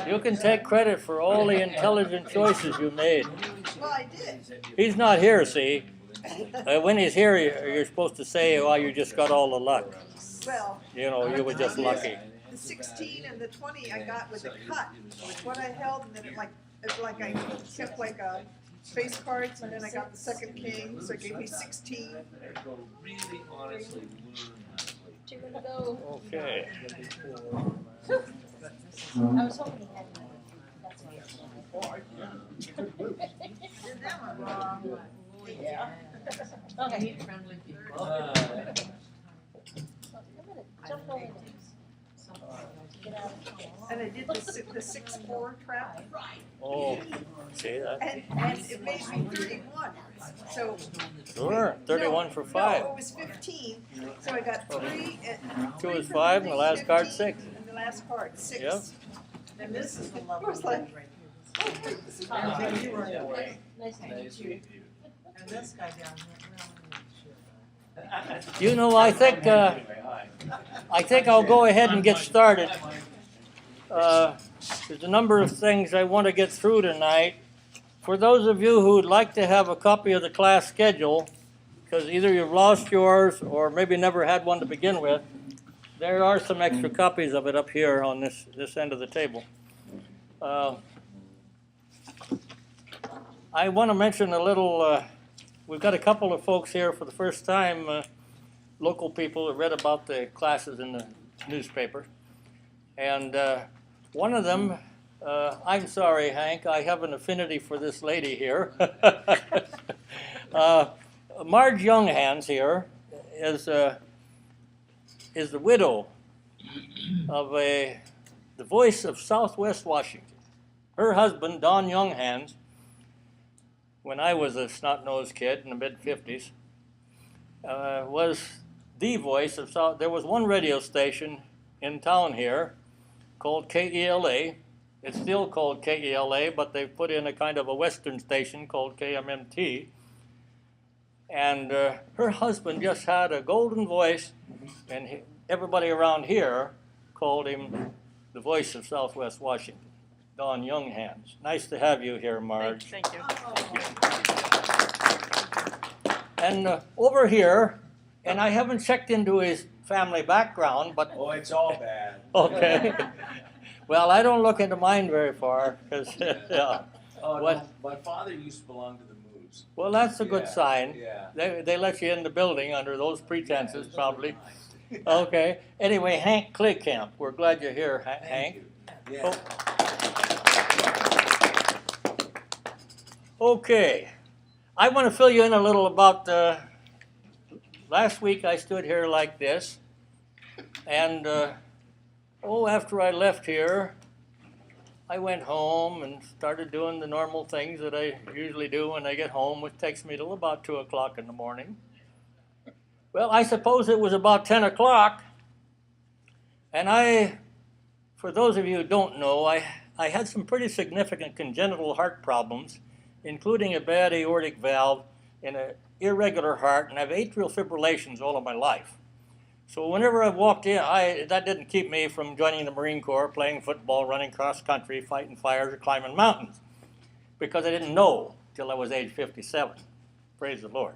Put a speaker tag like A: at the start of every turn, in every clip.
A: You can take credit for all the intelligent choices you made.
B: Well, I did.
A: He's not here, see? When he's here, you're supposed to say, well, you just got all the luck.
B: Well,
A: You know, you were just lucky.
B: the 16 and the 20 I got with a cut, with what I held, and then it like I kept like a face cards, and then I got the second king, so it gave me 16.
C: Really honestly
D: Do you want to go?
A: Okay.
D: I was hoping he had one. That's why.
B: That one wrong.
D: Yeah. Okay.
C: Uh,
D: I'm gonna jump over this. Get out of
B: And I did the 6-4 trap,
A: Oh, see that?
B: and it made me 31. So
A: Sure, 31 for 5.
B: No, it was 15. So I got 3 and
A: 2 is
B: for
A: 5, and the last card
B: 15,
A: 6.
B: And the last card 6.
A: Yep.
B: And this is the lovely. Was like,
D: Nice to meet you.
E: And this guy down here,
A: You know, I think I'll go ahead and get started. There's a number of things I want to get through tonight. For those of you who would like to have a copy of the class schedule, because either you've lost yours or maybe never had one to begin with, there are some extra copies of it up here on this end of the table. I want to mention a little, we've got a couple of folks here for the first time, local people that read about the classes in the newspaper. And one of them, I'm sorry, Hank, I have an affinity for this lady here. Marge Younghands here is the widow of the voice of Southwest Washington. Her husband, Don Younghands, when I was a snot-nosed kid in the mid-50s, was the voice of South. There was one radio station in town here called KELA. It's still called KELA, but they've put in a kind of a western station called KMMT. And her husband just had a golden voice, and everybody around here called him the voice of Southwest Washington, Don Younghands. Nice to have you here, Marge.
E: Thank you.
A: And over here, and I haven't checked into his family background, but
C: Oh, it's all bad.
A: okay. Well, I don't look into mine very far, because yeah.
C: Oh,
A: What?
C: no, my father used to belong to the Moves.
A: Well, that's a good
C: Yeah,
A: sign.
C: Yeah.
A: They let you in the building under those pretenses, probably. Okay. Anyway, Hank Claycamp, we're glad you're here, Hank.
C: Yeah.
A: Okay. I want to fill you in a little about last week I stood here like this, and after I left here, I went home and started doing the normal things that I usually do when I get home, which takes me till about 2 o'clock in the morning. Well, I suppose it was about 10 o'clock, and for those of you who don't know, I had some pretty significant congenital heart problems, including a bad aortic valve and an irregular heart, and I have atrial fibrillations all of my life. So whenever I walked in, that didn't keep me from joining the Marine Corps, playing football, running cross country, fighting fires, or climbing mountains, because I didn't know till I was age 57. Praise the Lord.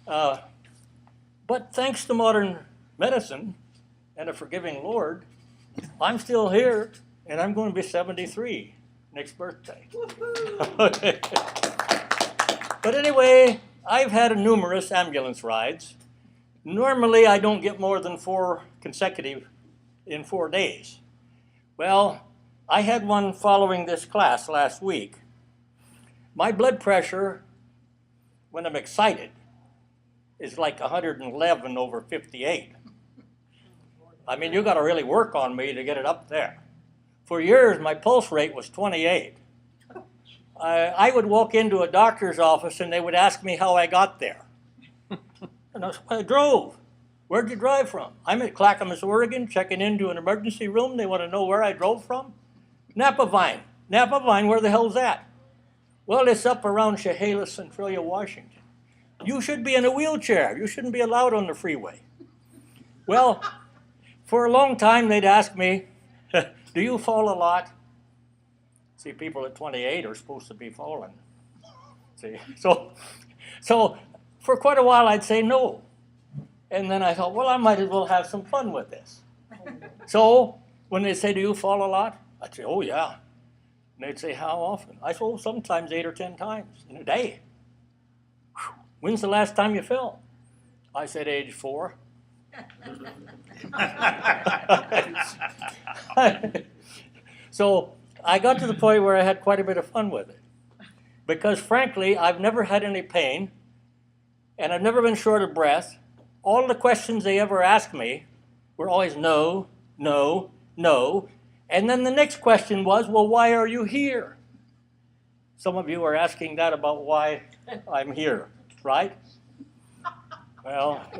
A: But thanks to modern medicine and a forgiving Lord, I'm still here, and I'm going to be 73 next birthday. But anyway, I've had numerous ambulance rides. Normally, I don't get more than 4 consecutive in 4 days. Well, I had one following this class last week. My blood pressure, when I'm excited, is like 111 over 58. I mean, you got to really work on me to get it up there. For years, my pulse rate was 28. I would walk into a doctor's office and they would ask me how I got there. And I drove. Where'd you drive from? I'm at Clackamas, Oregon, checking into an emergency room. They want to know where I drove from. Napa Vine. Napa Vine, where the hell's that? Well, it's up around Chehalis, Centralia, Washington. You should be in a wheelchair. You shouldn't be allowed on the freeway. Well, For a long time, they'd ask me, do you fall a lot? See, people at 28 are supposed to be falling. See, so for quite a while, I'd say no. And then I thought, well, I might as well have some fun with this. So when they say, do you fall a lot? I'd say, oh, yeah. And they'd say, how often? I said, oh, sometimes 8 or 10 times in a day. Whew. When's the last time you fell? I said, age 4. So I got to the point where I had quite a bit of fun with it. Because frankly, I've never had any pain, and I've never been short of breath. All the questions they ever asked me were always no, no, no. And then the next question was, well, why are you here? Some of you are asking that about why I'm here, right? Well,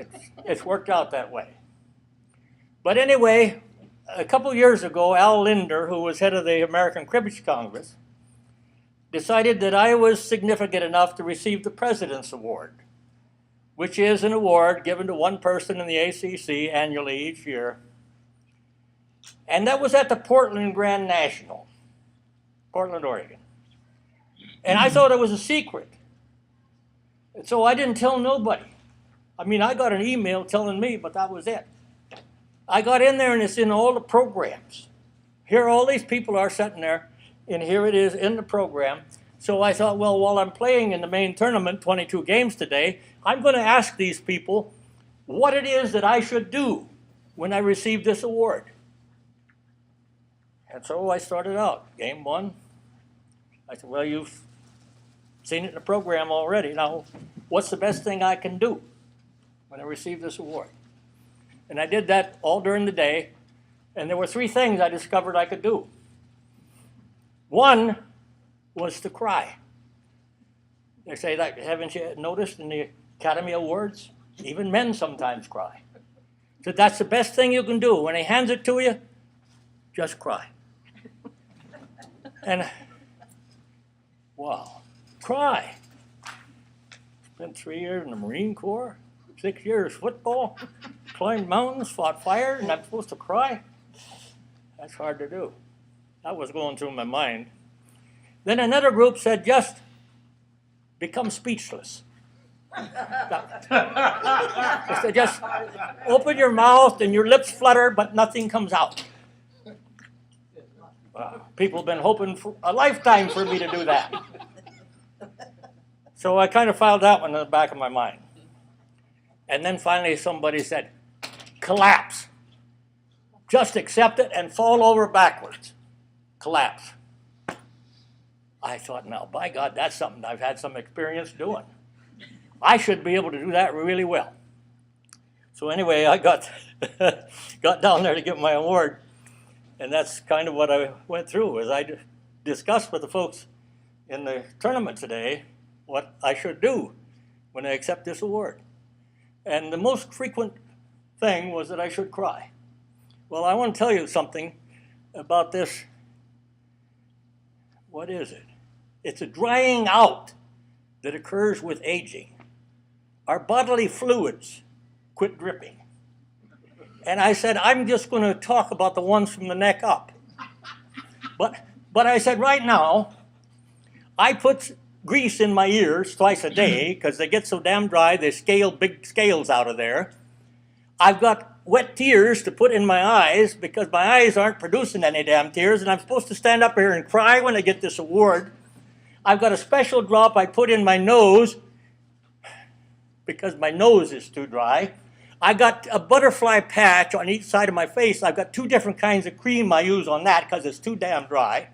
A: it's worked out that way. But anyway, a couple years ago, Al Linder, who was head of the American Cribbage Congress, decided that I was significant enough to receive the President's Award, which is an award given to one person in the ACC annually each year. And that was at the Portland Grand National, Portland, Oregon. And I thought it was a secret. And so I didn't tell nobody. I mean, I got an email telling me, but that was it. I got in there and it's in all the programs. Here all these people are sitting there, and here it is in the program. So I thought, well, while I'm playing in the main tournament, 22 games today, I'm going to ask these people what it is that I should do when I receive this award. And so I started out, game 1. I said, well, you've seen it in the program already. Now, what's the best thing I can do when I receive this award? And I did that all during the day, and there were 3 things I discovered I could do. One was to cry. They say that, haven't you noticed in the Academy Awards? Even men sometimes cry. So that's the best thing you can do. When he hands it to you, just cry. And, wow, cry. Spent 3 years in the Marine Corps, 6 years football, climbed mountains, fought fire, and I'm supposed to cry? That's hard to do. That was going through my mind. Then another group said, just become speechless. They said, just open your mouth and your lips flutter, but nothing comes out. People have been hoping for a lifetime for me to do that. So I kind of filed that one in the back of my mind. And then finally somebody said, collapse. Just accept it and fall over backwards. Collapse. I thought, now, by God, that's something I've had some experience doing. I should be able to do that really well. So anyway, I got down there to get my award, and that's kind of what I went through, as I discussed with the folks in the tournament today what I should do when I accept this award. And the most frequent thing was that I should cry. Well, I want to tell you something about this. What is it? It's a drying out that occurs with aging. Our bodily fluids quit dripping. And I said, I'm just going to talk about the ones from the neck up. But I said, right now, I put grease in my ears twice a day because they get so damn dry, they scale big scales out of there. I've got wet tears to put in my eyes because my eyes aren't producing any damn tears, and I'm supposed to stand up here and cry when I get this award. I've got a special drop I put in my nose because my nose is too dry. I got a butterfly patch on each side of my face. I've got 2 different kinds of cream I use on that because it's too damn dry.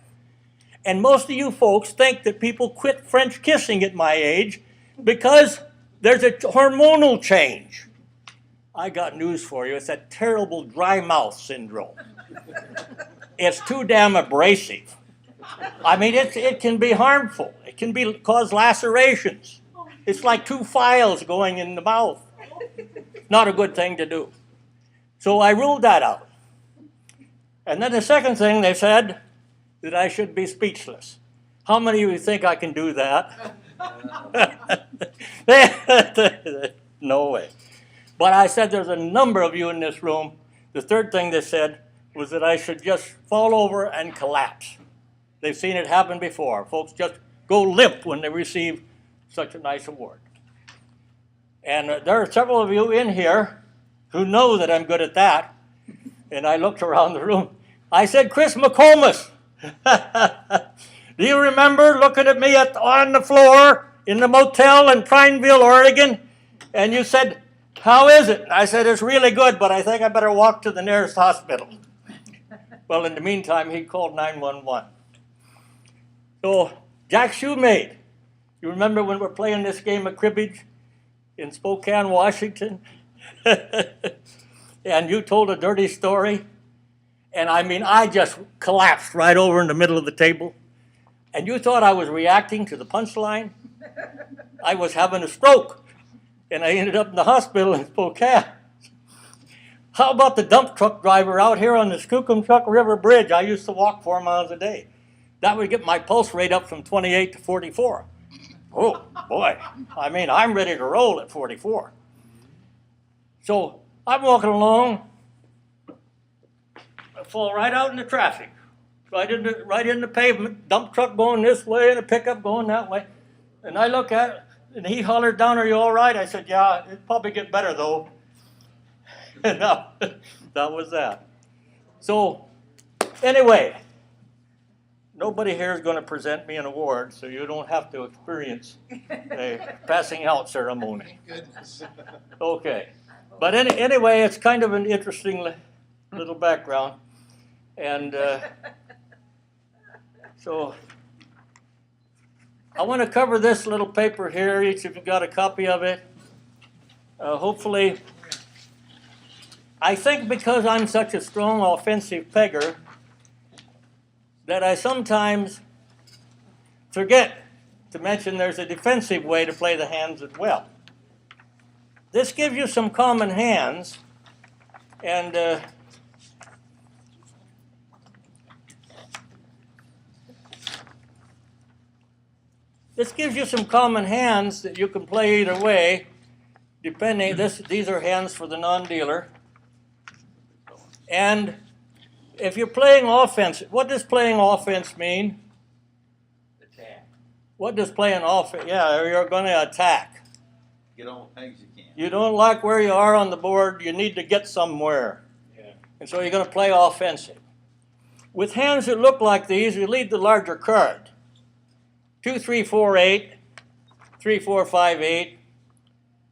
A: And most of you folks think that people quit French kissing at my age because there's a hormonal change. I got news for you. It's that terrible dry mouth syndrome. It's too damn abrasive. I mean, it can be harmful. It can cause lacerations. It's like 2 files going in the mouth. Not a good thing to do. So I ruled that out. And then the second thing they said, that I should be speechless. How many of you think I can do that? No way. But I said there's a number of you in this room The third thing they said was that I should just fall over and collapse. They've seen it happen before. Folks just go limp when they receive such a nice award. And there are several of you in here who know that I'm good at that. And I looked around the room. I said, Chris McComas, do you remember looking at me on the floor in the motel in Prineville, Oregon? And you said, how is it? I said, it's really good, but I think I better walk to the nearest hospital. Well, in the meantime, he called 911. So, Jack Shoemade, you remember when we're playing this game of cribbage in Spokane, Washington? And you told a dirty story. And I mean, I just collapsed right over in the middle of the table. And you thought I was reacting to the punchline? I was having a stroke. And I ended up in the hospital in Spokane. How about the dump truck driver out here on the Skookumchuck River Bridge? I used to walk 4 miles a day. That would get my pulse rate up from 28 to 44. Oh, boy. I mean, I'm ready to roll at 44. So I'm walking along. I fall right out in the traffic, right in the pavement, dump truck going this way and a pickup going that way. And I look at it, and he hollered down, are you all right? I said, yeah, it'll probably get better, though. And that was that. So, anyway, nobody here is going to present me an award, so you don't have to experience a passing out ceremony.
F: Goodness.
A: Okay. But anyway, it's kind of an interesting little background. And so I want to cover this little paper here. Each of you got a copy of it. Hopefully, I think because I'm such a strong offensive pegger that I sometimes forget to mention there's a defensive way to play the hands as well. This gives you some common hands, and this gives you some common hands that you can play either way, depending. These are hands for the non-dealer. And if you're playing offense, what does playing offense mean?
C: Attack.
A: What does playing offense? Yeah, you're going to attack.
F: Get all the pegs you can.
A: You don't like where you are on the board, you need to get somewhere.
C: Yeah.
A: And so you're going to play offensive. With hands that look like these, you lead the larger card. 2, 3, 4, 8, 3, 4, 5, 8,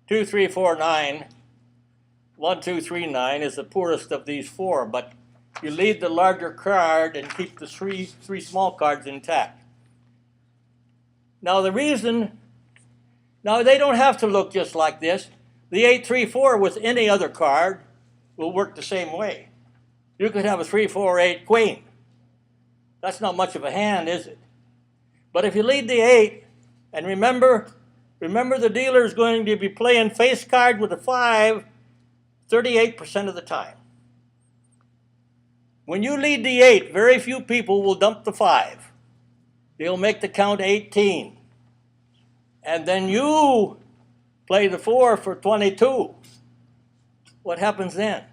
A: 2, 3, 4, 9. 1, 2, 3, 9 is the poorest of these four, but you lead the larger card and keep the three small cards intact. Now the reason, now they don't have to look just like this. The 8, 3, 4 with any other card will work the same way. You could have a 3, 4, 8 queen. That's not much of a hand, is it? But if you lead the 8, and remember the dealer is going to be playing face card with a 5 38% of the time. When you lead the 8, very few people will dump the 5. They'll make the count 18. And then you play the 4 for 22. What happens then?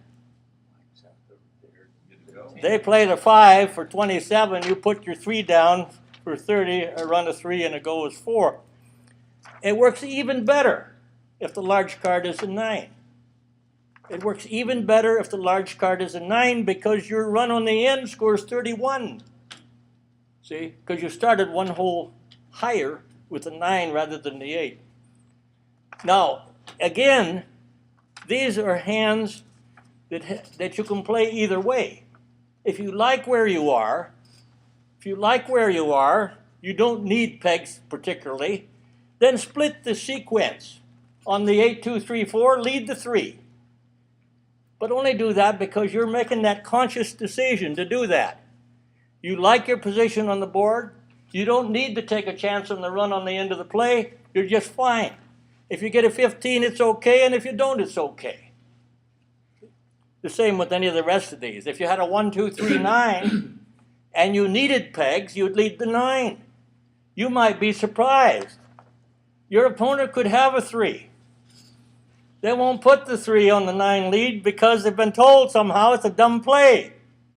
A: They play the 5 for 27. You put your 3 down for 30, a run of 3, and it goes 4. It works even better if the large card is a 9. It works even better if the large card is a 9 because your run on the end scores 31. See? Because you started one hole higher with a 9 rather than the 8. Now, again, these are hands that you can play either way. If you like where you are, you don't need pegs particularly, then split the sequence. On the 8, 2, 3, 4, lead the 3. But only do that because you're making that conscious decision to do that. You like your position on the board. You don't need to take a chance on the run on the end of the play. You're just fine. If you get a 15, it's okay, and if you don't, it's okay. The same with any of the rest of these. If you had a 1, 2, 3, 9, and you needed pegs, you'd lead the 9. You might be surprised. Your opponent could have a 3. They won't put the 3 on the 9 lead because they've been told somehow it's a dumb play.